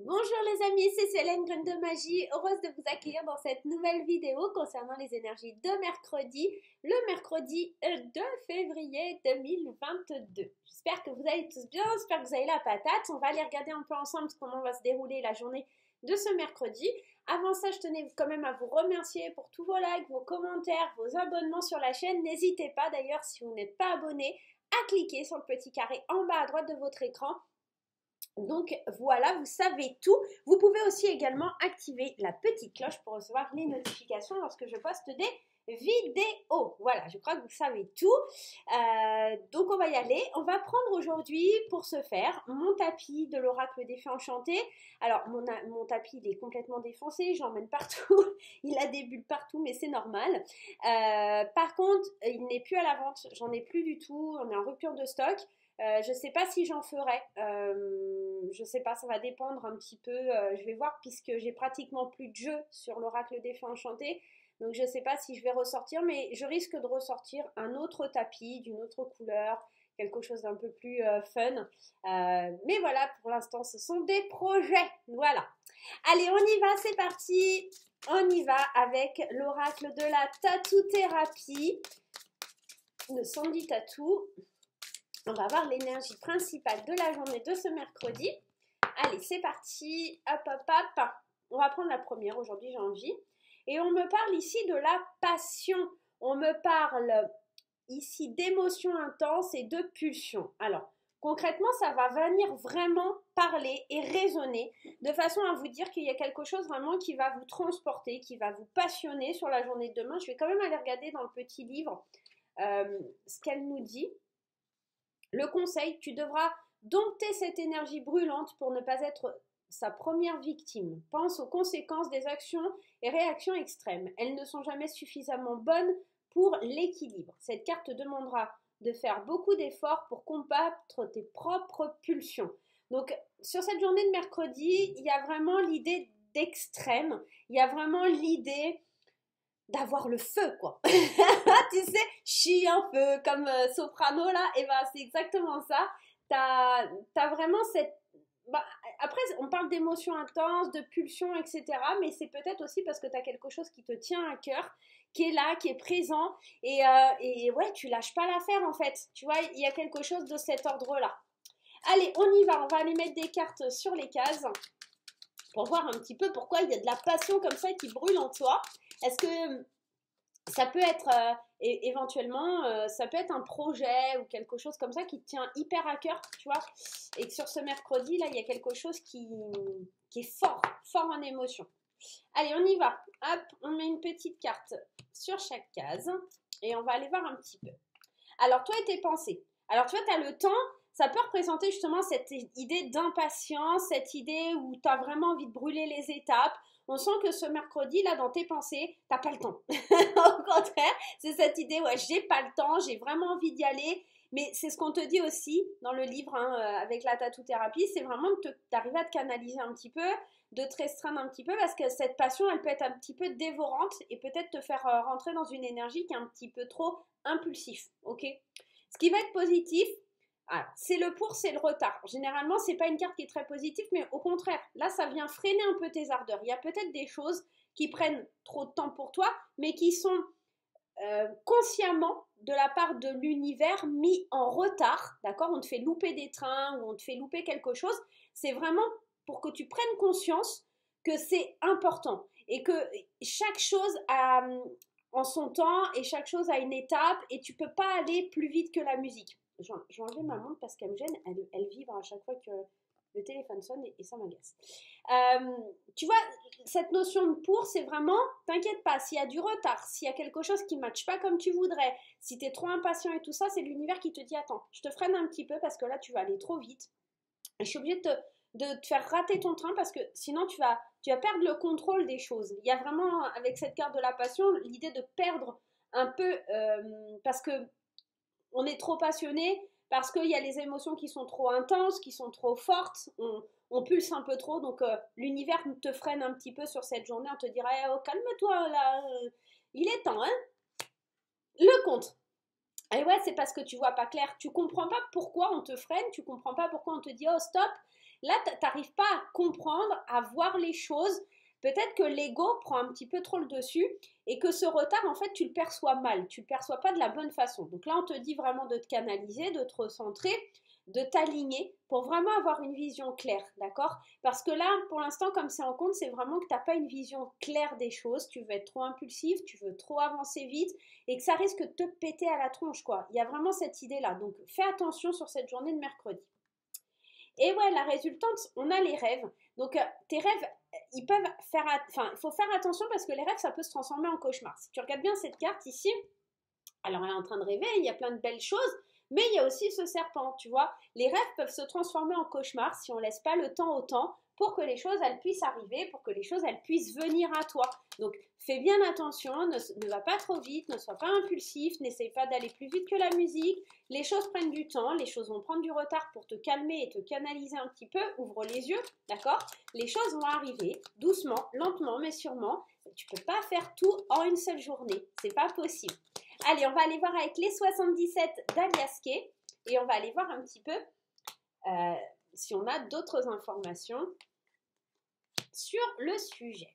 Bonjour les amis, c'est Célène Graine de Magie, heureuse de vous accueillir dans cette nouvelle vidéo concernant les énergies de mercredi, le mercredi 2 février 2022. J'espère que vous allez tous bien, j'espère que vous avez la patate. On va aller regarder un peu ensemble comment va se dérouler la journée de ce mercredi. Avant ça, je tenais quand même à vous remercier pour tous vos likes, vos commentaires, vos abonnements sur la chaîne. N'hésitez pas d'ailleurs, si vous n'êtes pas abonné, à cliquer sur le petit carré en bas à droite de votre écran. Donc voilà, vous savez tout. Vous pouvez aussi également activer la petite cloche pour recevoir les notifications lorsque je poste des vidéos. Voilà, je crois que vous savez tout. Donc on va y aller. On va prendre aujourd'hui pour ce faire mon tapis de l'oracle des fées enchantées. Alors mon tapis il est complètement défoncé, j'emmène partout. Il a des bulles partout mais c'est normal. Par contre, il n'est plus à la vente. J'en ai plus du tout. On est en rupture de stock. Je ne sais pas si j'en ferai. Je ne sais pas, ça va dépendre un petit peu. Je vais voir puisque j'ai pratiquement plus de jeux sur l'oracle des fées enchantées. Donc je ne sais pas si je vais ressortir, mais je risque de ressortir un autre tapis d'une autre couleur, quelque chose d'un peu plus fun. Mais voilà, pour l'instant, ce sont des projets. Voilà. Allez, on y va, c'est parti. On y va avec l'oracle de la tatou-thérapie de Sandy Tattoo. On va voir l'énergie principale de la journée de ce mercredi. Allez, c'est parti. Hop, hop, hop. On va prendre la première. Aujourd'hui, j'ai envie. Et on me parle ici de la passion. On me parle ici d'émotions intenses et de pulsions. Alors, concrètement, ça va venir vraiment parler et résonner de façon à vous dire qu'il y a quelque chose vraiment qui va vous transporter, qui va vous passionner sur la journée de demain. Je vais quand même aller regarder dans le petit livre ce qu'elle nous dit. Le conseil, tu devras dompter cette énergie brûlante pour ne pas être sa première victime. Pense aux conséquences des actions et réactions extrêmes. Elles ne sont jamais suffisamment bonnes pour l'équilibre. Cette carte te demandera de faire beaucoup d'efforts pour combattre tes propres pulsions. Donc, sur cette journée de mercredi, il y a vraiment l'idée d'extrême. Il y a vraiment l'idée d'avoir le feu, quoi. Tu sais, je suis un feu, comme Soprano, là, et ben c'est exactement ça. T'as vraiment cette... Bah, après, on parle d'émotions intenses, de pulsions, etc. Mais c'est peut-être aussi parce que t'as quelque chose qui te tient à cœur, qui est là, qui est présent. Et ouais, tu lâches pas l'affaire, en fait. Tu vois, il y a quelque chose de cet ordre-là. Allez, on y va. On va aller mettre des cartes sur les cases pour voir un petit peu pourquoi il y a de la passion comme ça qui brûle en toi. Est-ce que ça peut être éventuellement, ça peut être un projet ou quelque chose comme ça qui te tient hyper à cœur, tu vois, et que sur ce mercredi, là, il y a quelque chose qui est fort, fort en émotion. Allez, on y va. Hop, on met une petite carte sur chaque case et on va aller voir un petit peu. Alors, toi et tes pensées. Alors, tu vois, tu as le temps. Ça peut représenter justement cette idée d'impatience, cette idée où tu as vraiment envie de brûler les étapes. On sent que ce mercredi, là, dans tes pensées, t'as pas le temps. Au contraire, c'est cette idée, ouais, j'ai pas le temps, j'ai vraiment envie d'y aller. Mais c'est ce qu'on te dit aussi dans le livre hein, avec la tatou-thérapie, c'est vraiment d'arriver à te canaliser un petit peu, de te restreindre un petit peu parce que cette passion, elle peut être un petit peu dévorante et peut-être te faire rentrer dans une énergie qui est un petit peu trop impulsif, ok? Ce qui va être positif, c'est le pour, c'est le retard. Généralement, c'est pas une carte qui est très positive, mais au contraire, là, ça vient freiner un peu tes ardeurs. Il y a peut-être des choses qui prennent trop de temps pour toi, mais qui sont consciemment de la part de l'univers mis en retard, d'accord? On te fait louper des trains ou on te fait louper quelque chose. C'est vraiment pour que tu prennes conscience que c'est important et que chaque chose a en son temps et chaque chose a une étape et tu peux pas aller plus vite que la musique. Je vais enlever ma montre parce qu'elle me gêne, elle vibre à chaque fois que le téléphone sonne et ça m'agace. Tu vois, cette notion de pour, c'est vraiment, t'inquiète pas, s'il y a du retard, s'il y a quelque chose qui ne matche pas comme tu voudrais, si t'es trop impatient et tout ça, c'est l'univers qui te dit, attends, je te freine un petit peu parce que là, tu vas aller trop vite. Et je suis obligée de te faire rater ton train parce que sinon, tu vas perdre le contrôle des choses. Il y a vraiment, avec cette carte de la passion, l'idée de perdre un peu, parce que on est trop passionné, parce qu'il y a les émotions qui sont trop intenses, qui sont trop fortes, on pulse un peu trop, donc l'univers te freine un petit peu sur cette journée, on te dirait oh, calme-toi là, il est temps, hein. Le compte. Et ouais, c'est parce que tu vois pas clair, tu comprends pas pourquoi on te freine, tu comprends pas pourquoi on te dit oh stop, Là, tu n'arrives pas à comprendre, à voir les choses. Peut-être que l'ego prend un petit peu trop le dessus et que ce retard, en fait, tu le perçois mal. Tu ne le perçois pas de la bonne façon. Donc là, on te dit vraiment de te canaliser, de te recentrer, de t'aligner pour vraiment avoir une vision claire, d'accord? Parce que là, pour l'instant, comme c'est en compte, c'est vraiment que tu n'as pas une vision claire des choses. Tu veux être trop impulsif, tu veux trop avancer vite et que ça risque de te péter à la tronche, quoi. Il y a vraiment cette idée-là. Donc, fais attention sur cette journée de mercredi. Et ouais, la résultante, on a les rêves. Donc, tes rêves, ils peuvent faire... Enfin, il faut faire attention parce que les rêves, ça peut se transformer en cauchemar. Si tu regardes bien cette carte ici, alors elle est en train de rêver, il y a plein de belles choses, mais il y a aussi ce serpent, tu vois. Les rêves peuvent se transformer en cauchemar si on ne laisse pas le temps au temps pour que les choses, elles puissent arriver, pour que les choses, elles puissent venir à toi. Donc, fais bien attention, ne va pas trop vite, ne sois pas impulsif, n'essaye pas d'aller plus vite que la musique. Les choses prennent du temps, les choses vont prendre du retard pour te calmer et te canaliser un petit peu. Ouvre les yeux, d'accord? Les choses vont arriver doucement, lentement, mais sûrement. Tu ne peux pas faire tout en une seule journée, c'est pas possible. Allez, on va aller voir avec les 77 d'Aliaské et on va aller voir un petit peu si on a d'autres informations sur le sujet.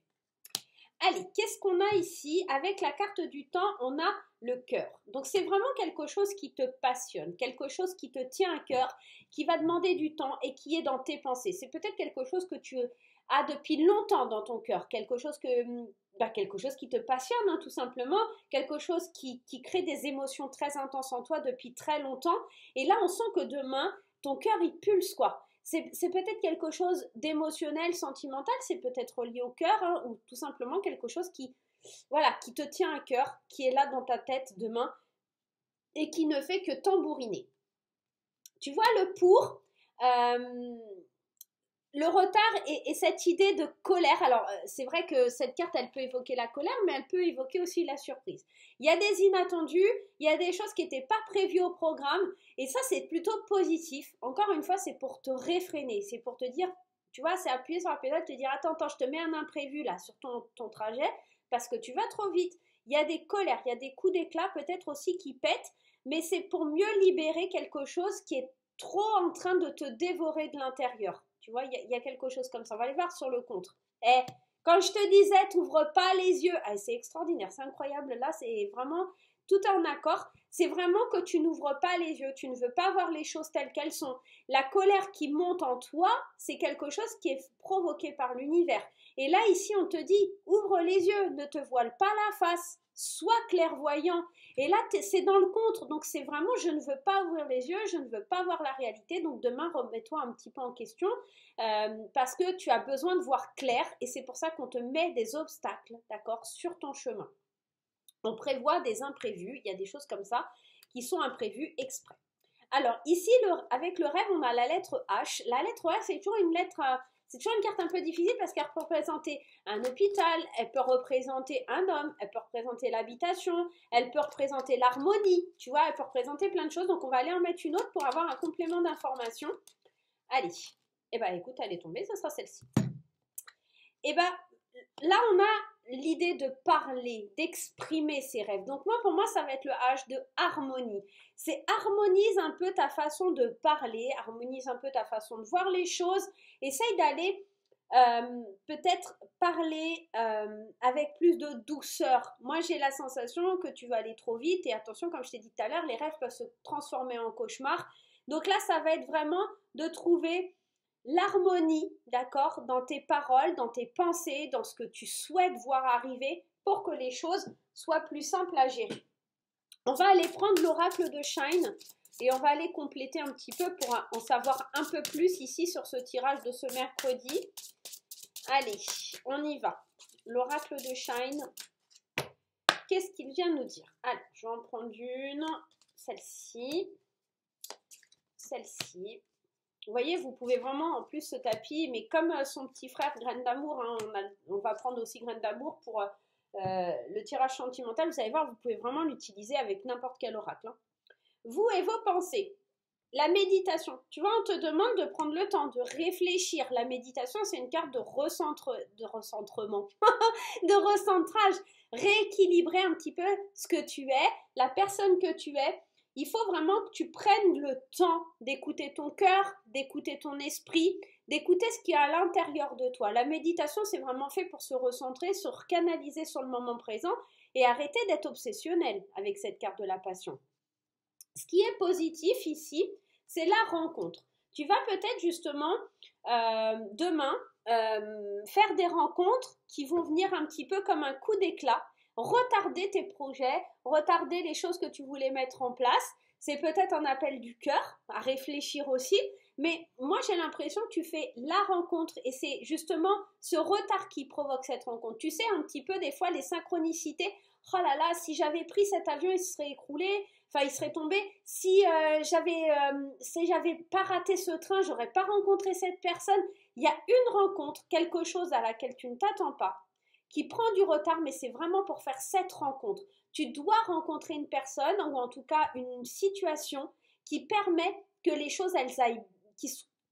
Allez, qu'est-ce qu'on a ici? Avec la carte du temps, on a le cœur. Donc, c'est vraiment quelque chose qui te passionne, quelque chose qui te tient à cœur, qui va demander du temps et qui est dans tes pensées. C'est peut-être quelque chose que tu as depuis longtemps dans ton cœur, quelque chose qui te passionne, hein, tout simplement, quelque chose qui crée des émotions très intenses en toi depuis très longtemps. Et là, on sent que demain, ton cœur, il pulse, quoi. C'est peut-être quelque chose d'émotionnel, sentimental, c'est peut-être lié au cœur, hein, ou tout simplement quelque chose qui te tient à cœur, qui est là dans ta tête demain et qui ne fait que tambouriner. Tu vois, le retard et cette idée de colère. Alors, c'est vrai que cette carte, elle peut évoquer la colère, mais elle peut évoquer aussi la surprise. Il y a des inattendus, il y a des choses qui n'étaient pas prévues au programme, et ça, c'est plutôt positif. Encore une fois, c'est pour te réfréner, c'est pour te dire, tu vois, c'est appuyer sur la pédale, te dire, attends, je te mets un imprévu là sur ton trajet, parce que tu vas trop vite. Il y a des colères, il y a des coups d'éclat peut-être aussi qui pètent, mais c'est pour mieux libérer quelque chose qui est trop en train de te dévorer de l'intérieur. Tu vois, il y a quelque chose comme ça. On va aller voir sur le contre. Quand je te disais, t'ouvres pas les yeux. C'est extraordinaire, c'est incroyable. Là, c'est vraiment tout en accord. C'est vraiment que tu n'ouvres pas les yeux. Tu ne veux pas voir les choses telles qu'elles sont. La colère qui monte en toi, c'est quelque chose qui est provoqué par l'univers. Et là, ici, on te dit, ouvre les yeux, ne te voile pas la face. Sois clairvoyant. Et là, c'est dans le contre. Donc, c'est vraiment, je ne veux pas ouvrir les yeux, je ne veux pas voir la réalité. Donc, demain, remets-toi un petit peu en question parce que tu as besoin de voir clair. Et c'est pour ça qu'on te met des obstacles, d'accord, sur ton chemin. On prévoit des imprévus. Il y a des choses comme ça qui sont imprévues exprès. Alors, ici, avec le rêve, on a la lettre H. La lettre H, c'est toujours une lettre... C'est toujours une carte un peu difficile parce qu'elle peut représenter un hôpital, elle peut représenter un homme, elle peut représenter l'habitation, elle peut représenter l'harmonie, tu vois, elle peut représenter plein de choses. Donc, on va aller en mettre une autre pour avoir un complément d'information. Allez, écoute, elle est tombée, ce sera celle-ci. Là, on a l'idée de parler, d'exprimer ses rêves. Donc moi, pour moi, ça va être le H de harmonie. C'est harmonise un peu ta façon de parler, harmonise un peu ta façon de voir les choses. Essaye d'aller peut-être parler avec plus de douceur. Moi, j'ai la sensation que tu vas aller trop vite. Et attention, comme je t'ai dit tout à l'heure, les rêves peuvent se transformer en cauchemar. Donc là, ça va être vraiment de trouver l'harmonie, d'accord, dans tes paroles, dans tes pensées, dans ce que tu souhaites voir arriver pour que les choses soient plus simples à gérer. On va aller prendre l'oracle de Shine et on va aller compléter un petit peu pour en savoir un peu plus ici sur ce tirage de ce mercredi. Allez, on y va. L'oracle de Shine, qu'est-ce qu'il vient nous dire? Allez, je vais en prendre une, celle-ci, celle-ci. Vous voyez, vous pouvez vraiment, en plus, ce tapis, mais comme son petit frère Graine d'amour, hein, on va prendre aussi Graine d'amour pour le tirage sentimental. Vous allez voir, vous pouvez vraiment l'utiliser avec n'importe quel oracle. Hein. Vous et vos pensées. La méditation. Tu vois, on te demande de prendre le temps de réfléchir. La méditation, c'est une carte de recentrement, de recentrage. Rééquilibrer un petit peu ce que tu es, la personne que tu es. Il faut vraiment que tu prennes le temps d'écouter ton cœur, d'écouter ton esprit, d'écouter ce qu'il y a à l'intérieur de toi. La méditation, c'est vraiment fait pour se recentrer, se canaliser sur le moment présent et arrêter d'être obsessionnel avec cette carte de la passion. Ce qui est positif ici, c'est la rencontre. Tu vas peut-être justement demain faire des rencontres qui vont venir un petit peu comme un coup d'éclat, retarder tes projets, retarder les choses que tu voulais mettre en place. C'est peut-être un appel du cœur à réfléchir aussi, mais moi j'ai l'impression que tu fais la rencontre et c'est justement ce retard qui provoque cette rencontre. Tu sais un petit peu des fois les synchronicités. Oh là là, si j'avais pris cet avion, il se serait écroulé. Enfin, il serait tombé. Si j'avais pas raté ce train, j'aurais pas rencontré cette personne. Il y a une rencontre, quelque chose à laquelle tu ne t'attends pas, qui prend du retard, mais c'est vraiment pour faire cette rencontre. Tu dois rencontrer une personne ou en tout cas une situation qui permet que les choses elles aillent,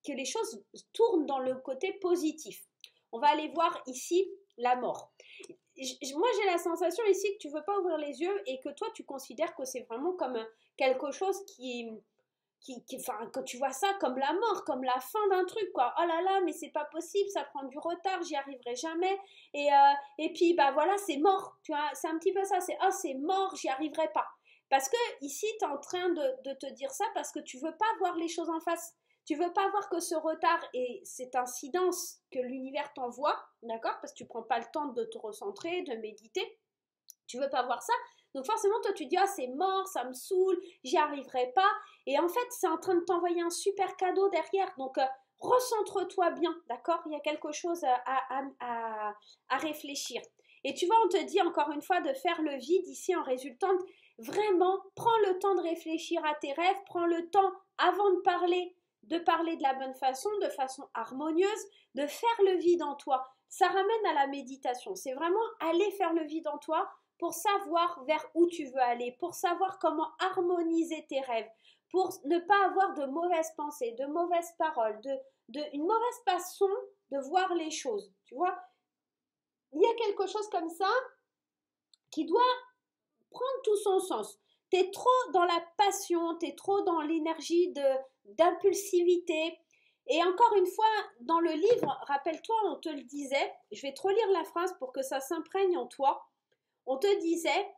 que les choses tournent dans le côté positif. On va aller voir ici la mort. Moi j'ai la sensation ici que tu veux pas ouvrir les yeux et que toi tu considères que c'est vraiment comme quelque chose enfin, quand tu vois ça comme la mort, comme la fin d'un truc, quoi. Oh là là, mais c'est pas possible, ça prend du retard, j'y arriverai jamais. Et puis, bah voilà, c'est mort. Tu vois, c'est un petit peu ça, c'est mort, j'y arriverai pas. Parce que ici, tu es en train de te dire ça parce que tu veux pas voir les choses en face. Tu veux pas voir que ce retard et cette incidence que l'univers t'envoie, d'accord? Parce que tu prends pas le temps de te recentrer, de méditer. Tu veux pas voir ça. Donc forcément, toi, tu dis, ah, c'est mort, ça me saoule, j'y arriverai pas. Et en fait, c'est en train de t'envoyer un super cadeau derrière. Donc, recentre-toi bien, d'accord? Il y a quelque chose à réfléchir. Et tu vois, on te dit encore une fois de faire le vide ici en résultante. Vraiment, prends le temps de réfléchir à tes rêves, prends le temps avant de parler de la bonne façon, de façon harmonieuse, de faire le vide en toi. Ça ramène à la méditation. C'est vraiment aller faire le vide en toi pour savoir vers où tu veux aller, pour savoir comment harmoniser tes rêves, pour ne pas avoir de mauvaises pensées, de mauvaises paroles, une mauvaise façon de voir les choses. Tu vois, il y a quelque chose comme ça qui doit prendre tout son sens. Tu es trop dans la passion, tu es trop dans l'énergie d'impulsivité. Et encore une fois, dans le livre, rappelle-toi, on te le disait, je vais te relire la phrase pour que ça s'imprègne en toi. On te disait,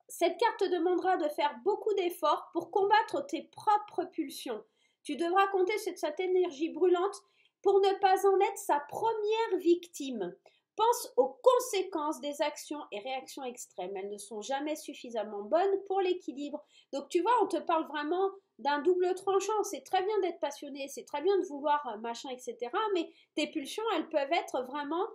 cette carte te demandera de faire beaucoup d'efforts pour combattre tes propres pulsions. Tu devras compter sur cette énergie brûlante pour ne pas en être sa première victime. Pense aux conséquences des actions et réactions extrêmes. Elles ne sont jamais suffisamment bonnes pour l'équilibre. Donc tu vois, on te parle vraiment d'un double tranchant. C'est très bien d'être passionné, c'est très bien de vouloir machin, etc. Mais tes pulsions, elles peuvent être vraiment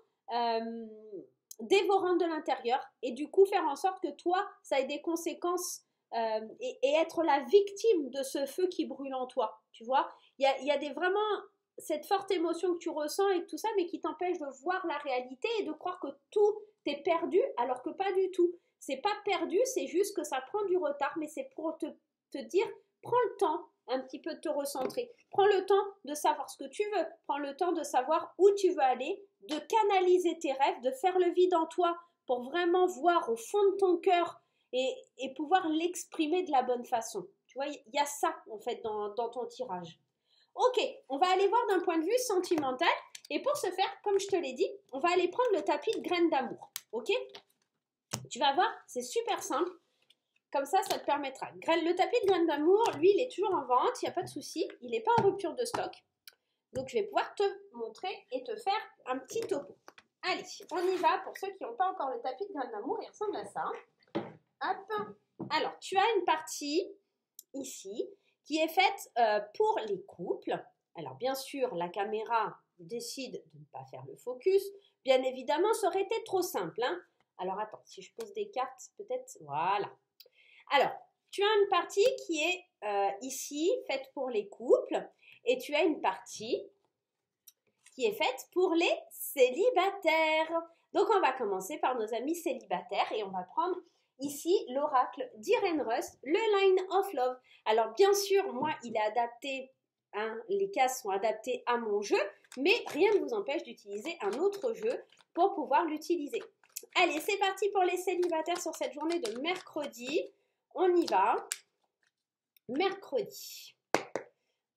dévorantes de l'intérieur et du coup faire en sorte que toi, ça ait des conséquences et être la victime de ce feu qui brûle en toi. Tu vois, il y a vraiment cette forte émotion que tu ressens et tout ça, mais qui t'empêche de voir la réalité et de croire que tout est perdu, alors que pas du tout. C'est pas perdu, c'est juste que ça prend du retard, mais c'est pour te dire, prends le temps un petit peu de te recentrer. Prends le temps de savoir ce que tu veux. Prends le temps de savoir où tu veux aller, de canaliser tes rêves, de faire le vide en toi pour vraiment voir au fond de ton cœur et pouvoir l'exprimer de la bonne façon. Tu vois, il y a ça en fait dans ton tirage. Ok, on va aller voir d'un point de vue sentimental. Et pour ce faire, comme je te l'ai dit, on va aller prendre le tapis de graines d'amour. Ok? Tu vas voir, c'est super simple. Comme ça te permettra. Le tapis de graines d'amour, lui, il est toujours en vente, il n'y a pas de souci. Il n'est pas en rupture de stock. Donc, je vais pouvoir te montrer et te faire un petit topo. Allez, on y va. Pour ceux qui n'ont pas encore le tapis de graines d'amour, il ressemble à ça. Hop. Alors, tu as une partie ici qui est faite pour les couples. Alors, bien sûr, la caméra décide de ne pas faire le focus. Bien évidemment, ça aurait été trop simple. Hein. Alors, attends, si je pose des cartes, peut-être... Voilà. Alors, tu as une partie qui est ici, faite pour les couples. Et tu as une partie qui est faite pour les célibataires. Donc, on va commencer par nos amis célibataires et on va prendre ici l'oracle d'Irene Rust, le Line of Love. Alors, bien sûr, moi, il est adapté, hein, les cases sont adaptées à mon jeu, mais rien ne vous empêche d'utiliser un autre jeu pour pouvoir l'utiliser. Allez, c'est parti pour les célibataires sur cette journée de mercredi. On y va. Mercredi.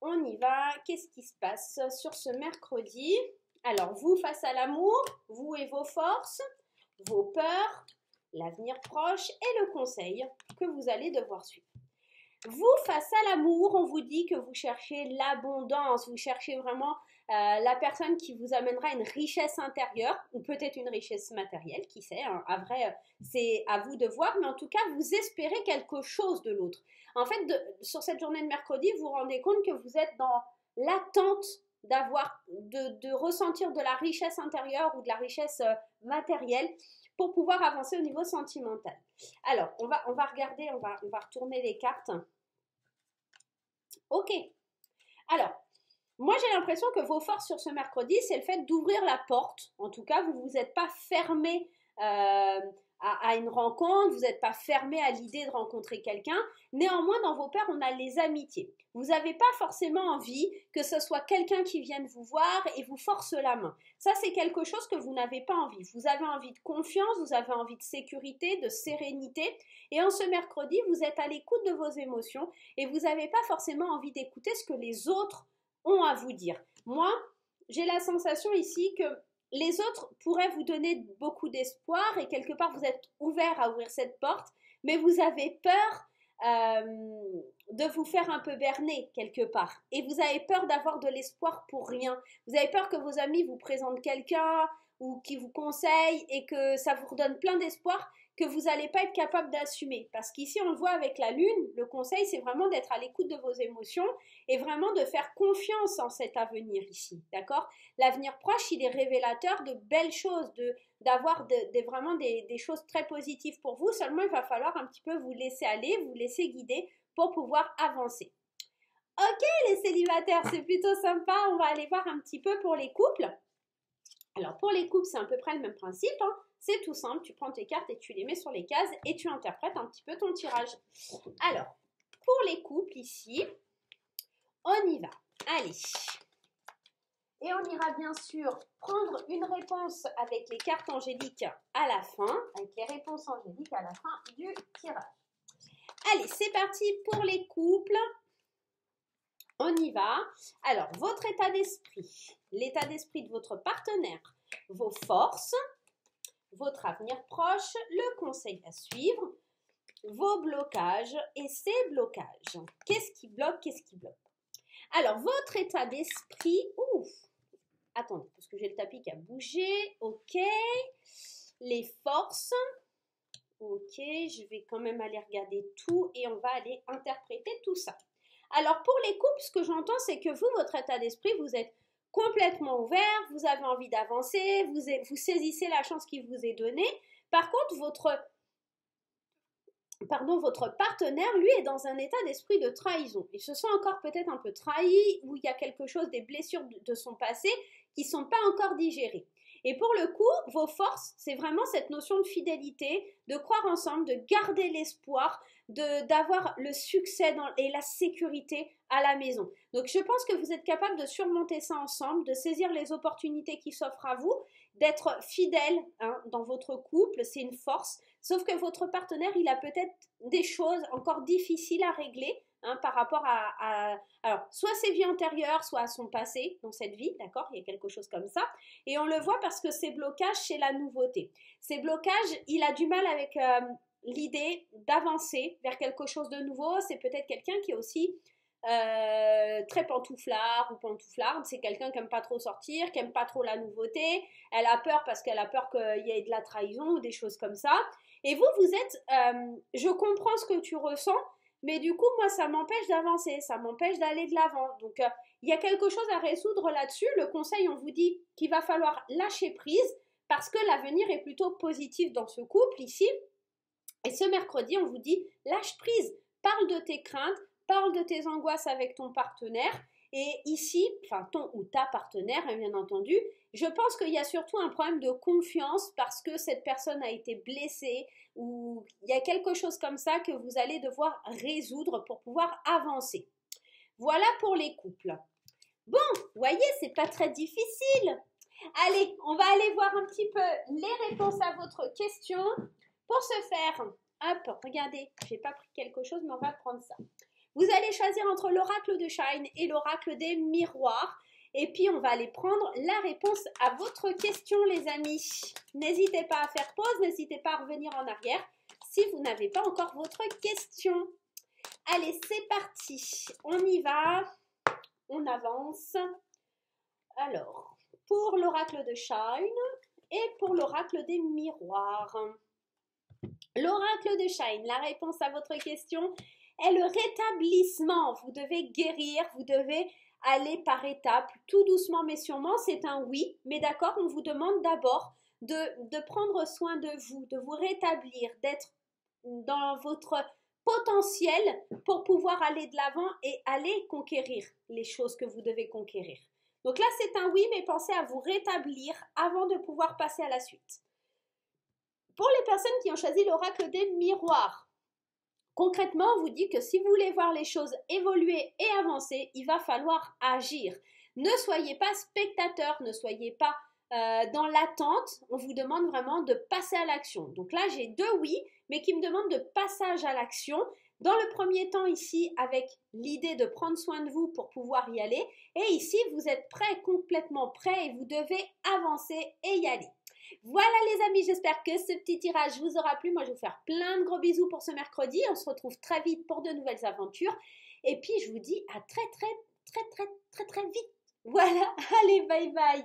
on y va. Qu'est-ce qui se passe sur ce mercredi? Alors, vous face à l'amour, vous et vos forces, vos peurs, l'avenir proche et le conseil que vous allez devoir suivre. Vous, face à l'amour, on vous dit que vous cherchez l'abondance, vous cherchez vraiment la personne qui vous amènera une richesse intérieure ou peut-être une richesse matérielle, qui sait, hein, à vrai, c'est à vous de voir, mais en tout cas, vous espérez quelque chose de l'autre. En fait, sur cette journée de mercredi, vous vous rendez compte que vous êtes dans l'attente de ressentir de la richesse intérieure ou de la richesse matérielle pour pouvoir avancer au niveau sentimental. Alors, on va regarder, on va retourner les cartes. Ok. Alors, moi, j'ai l'impression que vos forces sur ce mercredi, c'est le fait d'ouvrir la porte. En tout cas, vous ne vous êtes pas fermé à une rencontre, vous n'êtes pas fermé à l'idée de rencontrer quelqu'un. Néanmoins, dans vos peurs, on a les amitiés. Vous n'avez pas forcément envie que ce soit quelqu'un qui vienne vous voir et vous force la main. Ça, c'est quelque chose que vous n'avez pas envie. Vous avez envie de confiance, vous avez envie de sécurité, de sérénité. Et en ce mercredi, vous êtes à l'écoute de vos émotions et vous n'avez pas forcément envie d'écouter ce que les autres ont à vous dire. Moi, j'ai la sensation ici que les autres pourraient vous donner beaucoup d'espoir et quelque part vous êtes ouvert à ouvrir cette porte, mais vous avez peur de vous faire un peu berner quelque part et vous avez peur d'avoir de l'espoir pour rien. Vous avez peur que vos amis vous présentent quelqu'un ou qui vous conseille et que ça vous redonne plein d'espoir que vous n'allez pas être capable d'assumer. Parce qu'ici, on le voit avec la lune, le conseil, c'est vraiment d'être à l'écoute de vos émotions et vraiment de faire confiance en cet avenir ici, d'accord? L'avenir proche, il est révélateur de belles choses, d'avoir vraiment des choses très positives pour vous. Seulement, il va falloir un petit peu vous laisser aller, vous laisser guider pour pouvoir avancer. Ok, les célibataires, c'est plutôt sympa. On va aller voir un petit peu pour les couples. Alors, pour les couples, c'est à peu près le même principe, hein. C'est tout simple, tu prends tes cartes et tu les mets sur les cases et tu interprètes un petit peu ton tirage. Alors, pour les couples ici, on y va. Allez. Et on ira bien sûr prendre une réponse avec les cartes angéliques à la fin, avec les réponses angéliques à la fin du tirage. Allez, c'est parti pour les couples. On y va. Alors, votre état d'esprit, l'état d'esprit de votre partenaire, vos forces, votre avenir proche, le conseil à suivre, vos blocages et ces blocages. Qu'est-ce qui bloque, qu'est-ce qui bloque? Alors, votre état d'esprit, attendez, parce que j'ai le tapis qui a bougé, ok, les forces, ok, je vais quand même aller regarder tout et on va aller interpréter tout ça. Alors, pour les couples, ce que j'entends, c'est que vous, votre état d'esprit, vous êtes complètement ouvert, vous avez envie d'avancer, vous saisissez la chance qui vous est donnée. Par contre, votre partenaire, lui, est dans un état d'esprit de trahison. Il se sent encore peut-être un peu trahi, ou il y a quelque chose, des blessures de son passé qui ne sont pas encore digérées. Et pour le coup, vos forces, c'est vraiment cette notion de fidélité, de croire ensemble, de garder l'espoir, d'avoir le succès et la sécurité à la maison. Donc je pense que vous êtes capable de surmonter ça ensemble, de saisir les opportunités qui s'offrent à vous, d'être fidèle dans votre couple, c'est une force. Sauf que votre partenaire, il a peut-être des choses encore difficiles à régler par rapport alors, soit ses vies antérieures, soit à son passé dans cette vie, d'accord? Il y a quelque chose comme ça. Et on le voit parce que ces blocages, c'est la nouveauté. Ces blocages, il a du mal avec l'idée d'avancer vers quelque chose de nouveau. C'est peut-être quelqu'un qui est aussi très pantouflard ou pantouflarde. C'est quelqu'un qui n'aime pas trop sortir, qui n'aime pas trop la nouveauté. Elle a peur parce qu'elle a peur qu'il y ait de la trahison ou des choses comme ça. Et vous êtes, je comprends ce que tu ressens, mais du coup, moi, ça m'empêche d'avancer, ça m'empêche d'aller de l'avant. Donc, il y a quelque chose à résoudre là-dessus. Le conseil, on vous dit qu'il va falloir lâcher prise parce que l'avenir est plutôt positif dans ce couple ici. Et ce mercredi, on vous dit lâche prise, parle de tes craintes, parle de tes angoisses avec ton partenaire. Et ici, enfin ton ou ta partenaire, bien entendu, je pense qu'il y a surtout un problème de confiance parce que cette personne a été blessée ou il y a quelque chose comme ça que vous allez devoir résoudre pour pouvoir avancer. Voilà pour les couples. Bon, vous voyez, c'est pas très difficile. Allez, on va aller voir un petit peu les réponses à votre question. Pour ce faire, hop, regardez, j'ai pas pris quelque chose, mais on va prendre ça. Vous allez choisir entre l'oracle de Shine et l'oracle des miroirs. Et puis, on va aller prendre la réponse à votre question, les amis. N'hésitez pas à faire pause, n'hésitez pas à revenir en arrière si vous n'avez pas encore votre question. Allez, c'est parti. On y va. On avance. Alors, pour l'oracle de Shine et pour l'oracle des miroirs. L'oracle de Shine, la réponse à votre question est le rétablissement. Vous devez guérir, vous devez aller par étapes, tout doucement mais sûrement. C'est un oui, mais d'accord, on vous demande d'abord de prendre soin de vous rétablir, d'être dans votre potentiel pour pouvoir aller de l'avant et aller conquérir les choses que vous devez conquérir. Donc là, c'est un oui, mais pensez à vous rétablir avant de pouvoir passer à la suite. Pour les personnes qui ont choisi l'oracle des miroirs, concrètement, on vous dit que si vous voulez voir les choses évoluer et avancer, il va falloir agir. Ne soyez pas spectateur, ne soyez pas dans l'attente. On vous demande vraiment de passer à l'action. Donc là, j'ai deux oui, mais qui me demandent de passage à l'action. Dans le premier temps ici, avec l'idée de prendre soin de vous pour pouvoir y aller. Et ici, vous êtes prêts, complètement prêts et vous devez avancer et y aller. Voilà les amis, j'espère que ce petit tirage vous aura plu. Moi, je vais vous faire plein de gros bisous pour ce mercredi. On se retrouve très vite pour de nouvelles aventures. Et puis, je vous dis à très vite. Voilà, allez, bye bye.